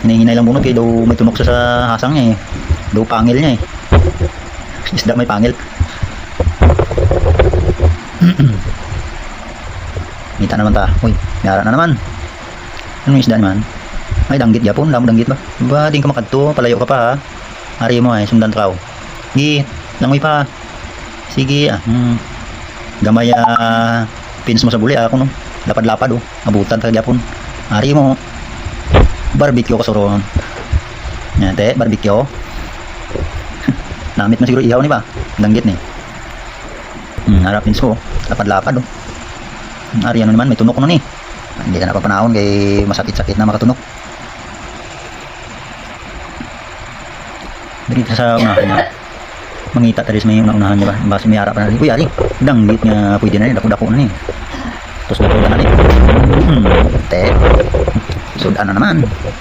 hinihinay lang bunot kaya daw may tunok sa hasang niya eh. Daw pangil niya eh. Isda may pangil. Kita naman ta. Uy, mayara na naman. Ano yung isda naman? Ay, danggit yapon. Lamo danggit ba? Ba, di ka makadto. Palayo ka pa ha. Ari mo ay sundan traw. Gi, langoy pa. Sige ah. Gamay pins mo sa buli ako no. Lapad-lapad oh. Abutan ta yapon. Ari mo. Barbecue ko suron. Yan te, barbecue. Namit na siguro ihaw ni ba? Danggit ni. Harap pins ko. Lapad-lapad oh. Ari ano naman may tunok no ni. Hindi ka napapanahon kay masakit-sakit na makatunok. Dito sa unahan niya. Mangita tayo sa may unahan niya ba? Basta may harap na rin. Uy, ari. Danggit nga pwede na rin. Dako-dako na rin. Tapos luto na rin. Te. Sudan na naman.